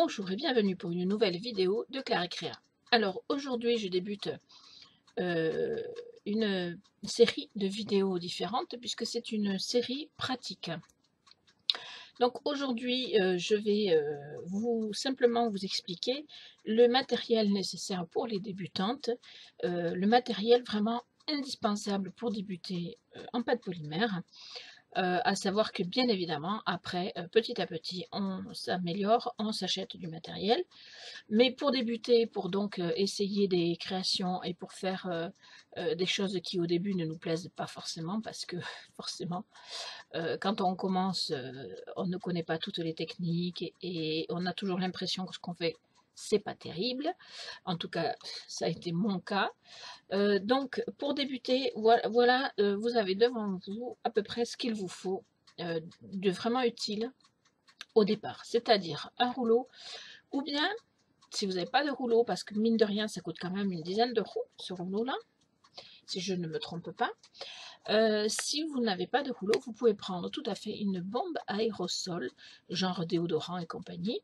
Bonjour et bienvenue pour une nouvelle vidéo de Claire et Créa. Alors aujourd'hui je débute une série de vidéos différentes puisque c'est une série pratique. Donc aujourd'hui je vais simplement vous expliquer le matériel nécessaire pour les débutantes, le matériel vraiment indispensable pour débuter en pâte polymère. À savoir que bien évidemment, après, petit à petit, on s'améliore, on s'achète du matériel. Mais pour débuter, pour donc essayer des créations et pour faire des choses qui au début ne nous plaisent pas forcément, parce que forcément, quand on commence, on ne connaît pas toutes les techniques et on a toujours l'impression que ce qu'on fait, c'est pas terrible. En tout cas, ça a été mon cas. Donc, pour débuter, voilà, vous avez devant vous à peu près ce qu'il vous faut de vraiment utile au départ, c'est-à-dire un rouleau, ou bien, si vous n'avez pas de rouleau, parce que mine de rien, ça coûte quand même une dizaine d'euros, ce rouleau-là, si je ne me trompe pas. Si vous n'avez pas de rouleau, vous pouvez prendre tout à fait une bombe aérosol, genre déodorant et compagnie.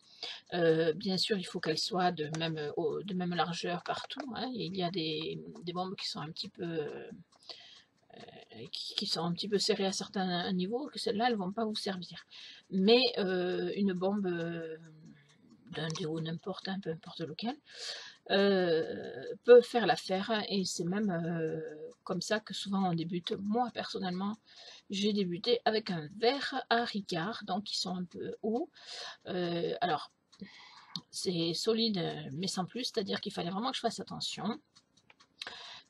Bien sûr, il faut qu'elle soit de même largeur partout, hein. Il y a des bombes qui sont un petit peu serrées à certains niveaux, que celles-là, elles ne vont pas vous servir. Mais une bombe d'un déo n'importe, peu importe lequel, peut faire l'affaire, et c'est même comme ça que souvent on débute. Moi personnellement, j'ai débuté avec un verre à Ricard, donc qui sont un peu hauts. Alors, c'est solide mais sans plus, c'est-à-dire qu'il fallait vraiment que je fasse attention.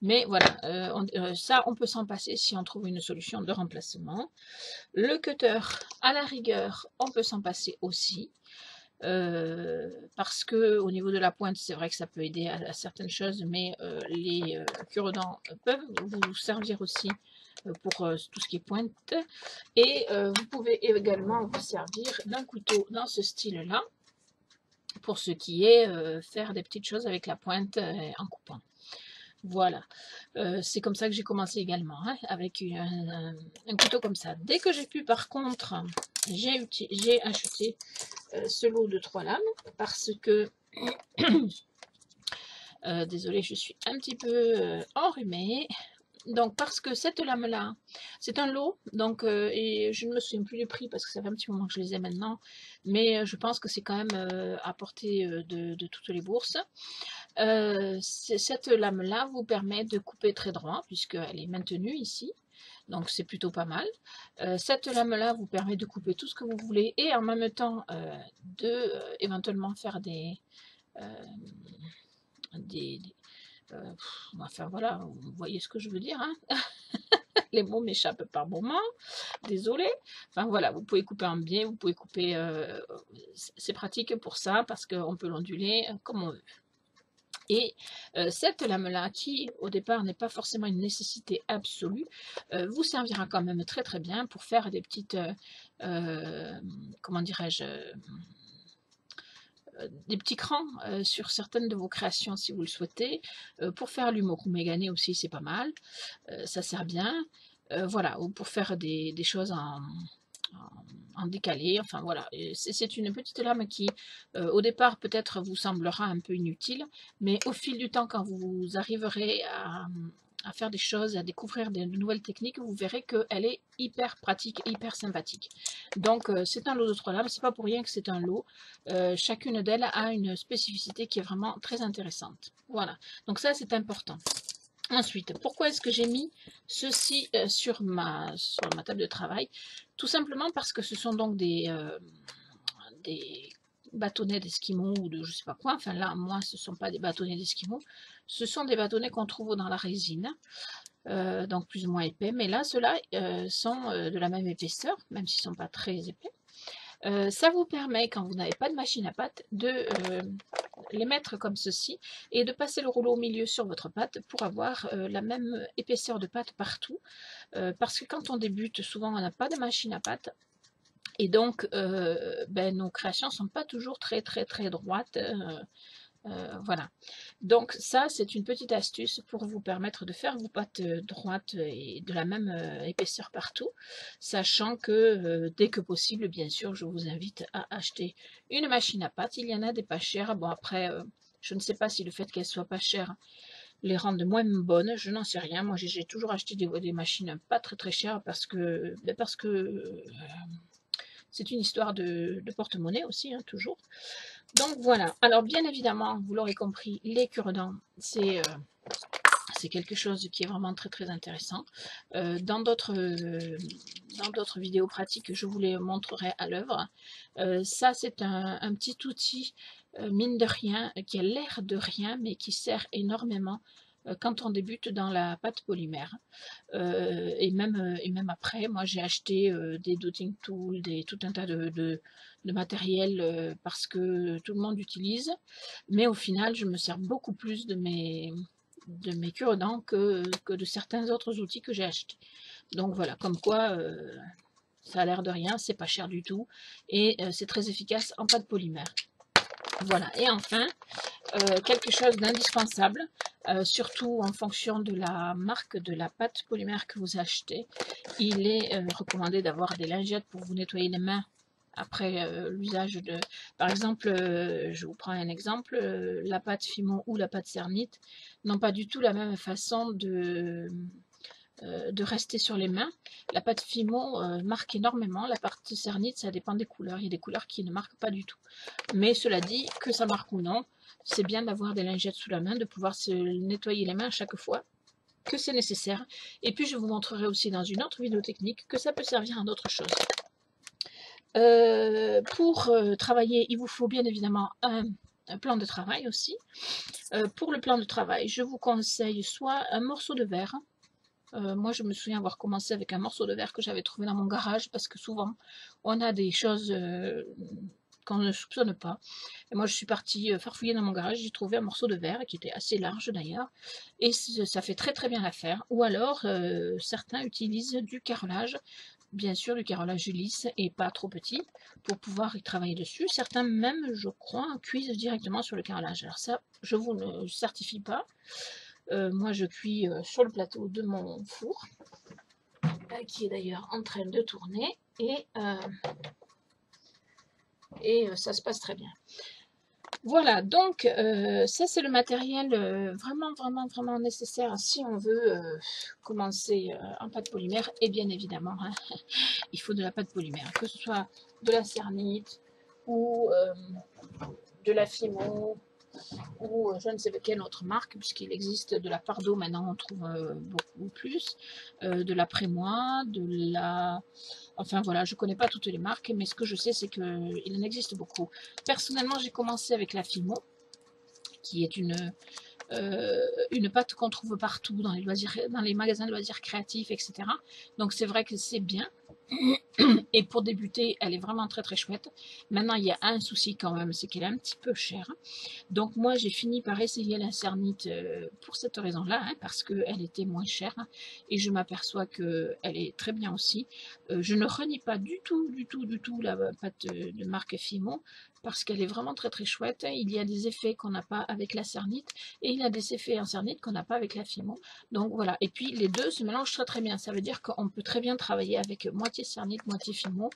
Mais voilà, ça on peut s'en passer si on trouve une solution de remplacement. Le cutter, à la rigueur, on peut s'en passer aussi. Parce que au niveau de la pointe, c'est vrai que ça peut aider à certaines choses, mais les cure-dents peuvent vous servir aussi pour tout ce qui est pointe. Et vous pouvez également vous servir d'un couteau dans ce style-là, pour ce qui est faire des petites choses avec la pointe en coupant. Voilà, c'est comme ça que j'ai commencé également, hein, avec un couteau comme ça. Dès que j'ai pu, par contre, j'ai acheté ce lot de 3 lames, parce que, désolée, je suis un petit peu enrhumée. Donc, parce que cette lame-là, c'est un lot, donc, et je ne me souviens plus du prix parce que ça fait un petit moment que je les ai maintenant, mais je pense que c'est quand même à portée de toutes les bourses. Cette lame-là vous permet de couper très droit, puisqu'elle est maintenue ici, donc c'est plutôt pas mal. Cette lame-là vous permet de couper tout ce que vous voulez, et en même temps éventuellement faire enfin voilà, vous voyez ce que je veux dire, hein. Les mots m'échappent par moment, désolé. Enfin voilà, vous pouvez couper en biais, vous pouvez couper, c'est pratique pour ça, parce qu'on peut l'onduler comme on veut. Et cette lame-là, qui au départ n'est pas forcément une nécessité absolue, vous servira quand même très très bien pour faire des petites, comment dirais-je, des petits crans sur certaines de vos créations si vous le souhaitez. Pour faire l'humoku mégané aussi, c'est pas mal, ça sert bien. Voilà, ou pour faire des choses en décalé, enfin voilà, c'est une petite lame qui au départ peut-être vous semblera un peu inutile, mais au fil du temps, quand vous arriverez à faire des choses, à découvrir de nouvelles techniques, vous verrez qu'elle est hyper pratique, hyper sympathique. Donc c'est un lot de 3 lames, c'est pas pour rien que c'est un lot. Chacune d'elles a une spécificité qui est vraiment très intéressante. Voilà, donc ça c'est important. Ensuite, pourquoi est-ce que j'ai mis ceci sur ma table de travail? Tout simplement parce que ce sont donc des bâtonnets d'esquimaux ou de je sais pas quoi. Enfin là, moi, ce ne sont pas des bâtonnets d'esquimaux. Ce sont des bâtonnets qu'on trouve dans la résine, donc plus ou moins épais. Mais là, ceux-là sont de la même épaisseur, même s'ils ne sont pas très épais. Ça vous permet, quand vous n'avez pas de machine à pâte, de les mettre comme ceci et de passer le rouleau au milieu sur votre pâte pour avoir la même épaisseur de pâte partout. Parce que quand on débute, souvent on n'a pas de machine à pâte, et donc nos créations ne sont pas toujours très droites. Voilà. Donc ça, c'est une petite astuce pour vous permettre de faire vos pâtes droites et de la même épaisseur partout, sachant que dès que possible, bien sûr, je vous invite à acheter une machine à pâtes. Il y en a des pas chères. Bon, après, je ne sais pas si le fait qu'elles soient pas chères les rendent moins bonnes, je n'en sais rien. Moi, j'ai toujours acheté des machines pas très très chères parce que c'est une histoire de porte-monnaie aussi, hein, toujours. Donc voilà. Alors bien évidemment, vous l'aurez compris, les cure-dents, c'est quelque chose qui est vraiment très très intéressant. Dans d'autres vidéos pratiques, je vous les montrerai à l'œuvre. Ça, c'est un petit outil, mine de rien, qui a l'air de rien, mais qui sert énormément quand on débute dans la pâte polymère. Et même après, moi j'ai acheté des dotting tools, tout un tas de matériel parce que tout le monde utilise, mais au final je me sers beaucoup plus de mes cure-dents que de certains autres outils que j'ai achetés. Donc voilà, comme quoi ça a l'air de rien, c'est pas cher du tout et c'est très efficace en pâte polymère. Voilà, et enfin, quelque chose d'indispensable, surtout en fonction de la marque de la pâte polymère que vous achetez. Il est recommandé d'avoir des lingettes pour vous nettoyer les mains après l'usage de... Par exemple, je vous prends un exemple, la pâte Fimo ou la pâte Cernite n'ont pas du tout la même façon de rester sur les mains. La pâte Fimo marque énormément, la pâte Cernite, ça dépend des couleurs. Il y a des couleurs qui ne marquent pas du tout. Mais cela dit, que ça marque ou non, c'est bien d'avoir des lingettes sous la main, de pouvoir se nettoyer les mains à chaque fois que c'est nécessaire. Et puis je vous montrerai aussi dans une autre vidéo technique que ça peut servir à d'autres choses. Pour travailler, il vous faut bien évidemment un plan de travail aussi. Pour le plan de travail, je vous conseille soit un morceau de verre. Moi, je me souviens avoir commencé avec un morceau de verre que j'avais trouvé dans mon garage parce que souvent, on a des choses qu'on ne soupçonne pas. Et moi, je suis partie farfouiller dans mon garage, j'ai trouvé un morceau de verre qui était assez large d'ailleurs, et ça fait très très bien l'affaire. Ou alors, certains utilisent du carrelage, bien sûr du carrelage lisse et pas trop petit, pour pouvoir y travailler dessus. Certains même, je crois, cuisent directement sur le carrelage. Alors ça, je vous le certifie pas. Moi, je cuis sur le plateau de mon four, qui est d'ailleurs en train de tourner, et ça se passe très bien. Voilà, donc ça c'est le matériel vraiment, vraiment, vraiment nécessaire si on veut commencer en pâte polymère. Et bien évidemment, hein, il faut de la pâte polymère, que ce soit de la Cernite ou de la Fimo ou je ne sais quelle autre marque, puisqu'il existe de la Pardo, maintenant on trouve beaucoup plus, de la Prémois, de la... Enfin voilà, je ne connais pas toutes les marques, mais ce que je sais, c'est qu'il en existe beaucoup. Personnellement, j'ai commencé avec la Fimo, qui est une pâte qu'on trouve partout dans les magasins de loisirs créatifs, etc. Donc c'est vrai que c'est bien. Et pour débuter, elle est vraiment très très chouette. Maintenant, il y a un souci quand même, c'est qu'elle est un petit peu chère. Donc moi, j'ai fini par essayer la Cernite pour cette raison-là, hein, parce qu'elle était moins chère. Et je m'aperçois qu'elle est très bien aussi. Je ne renie pas du tout la pâte de marque Fimo, parce qu'elle est vraiment très très chouette. Il y a des effets qu'on n'a pas avec la Cernite, et il y a des effets en Cernite qu'on n'a pas avec la Fimo. Donc voilà, et puis les deux se mélangent très très bien. Ça veut dire qu'on peut très bien travailler avec moitié Cernite, moitié Fimo.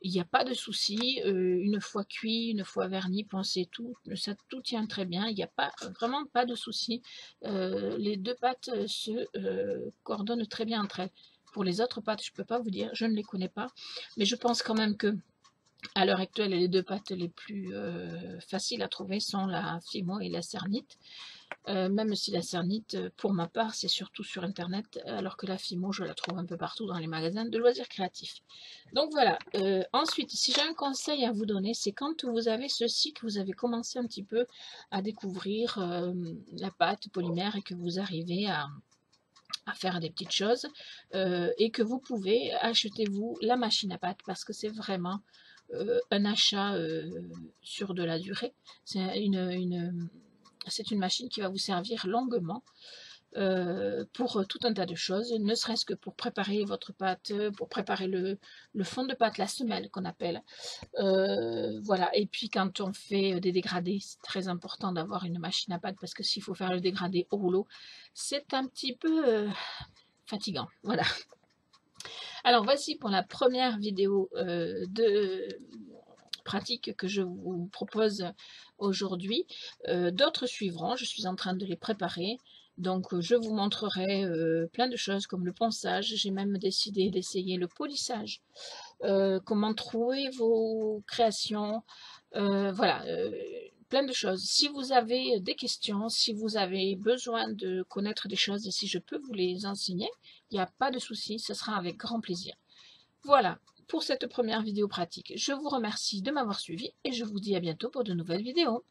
Il n'y a pas de souci. Une fois cuit, une fois verni, pensez tout, ça tout tient très bien. Il n'y a pas vraiment pas de souci. Les deux pâtes se coordonnent très bien entre elles. Pour les autres pâtes, je ne peux pas vous dire, je ne les connais pas, mais je pense quand même que à l'heure actuelle, les deux pâtes les plus faciles à trouver sont la Fimo et la Cernite. Même si la Cernite, pour ma part, c'est surtout sur Internet, alors que la Fimo, je la trouve un peu partout dans les magasins de loisirs créatifs. Donc voilà. Ensuite, si j'ai un conseil à vous donner, c'est quand vous avez ceci, que vous avez commencé un petit peu à découvrir la pâte polymère et que vous arrivez à faire des petites choses et que vous pouvez, achetez-vous la machine à pâte parce que c'est vraiment un achat sur de la durée. C'est une machine qui va vous servir longuement. pour tout un tas de choses, ne serait-ce que pour préparer votre pâte, pour préparer le fond de pâte, la semelle qu'on appelle. Voilà, et puis quand on fait des dégradés, c'est très important d'avoir une machine à pâte parce que s'il faut faire le dégradé au rouleau, c'est un petit peu fatigant. Voilà. Alors voici pour la première vidéo de pratique que je vous propose aujourd'hui. D'autres suivront, je suis en train de les préparer. Donc je vous montrerai plein de choses comme le ponçage. J'ai même décidé d'essayer le polissage. Comment trouver vos créations. Voilà, plein de choses. Si vous avez des questions, si vous avez besoin de connaître des choses et si je peux vous les enseigner, il n'y a pas de souci, ce sera avec grand plaisir. Voilà pour cette première vidéo pratique. Je vous remercie de m'avoir suivi et je vous dis à bientôt pour de nouvelles vidéos.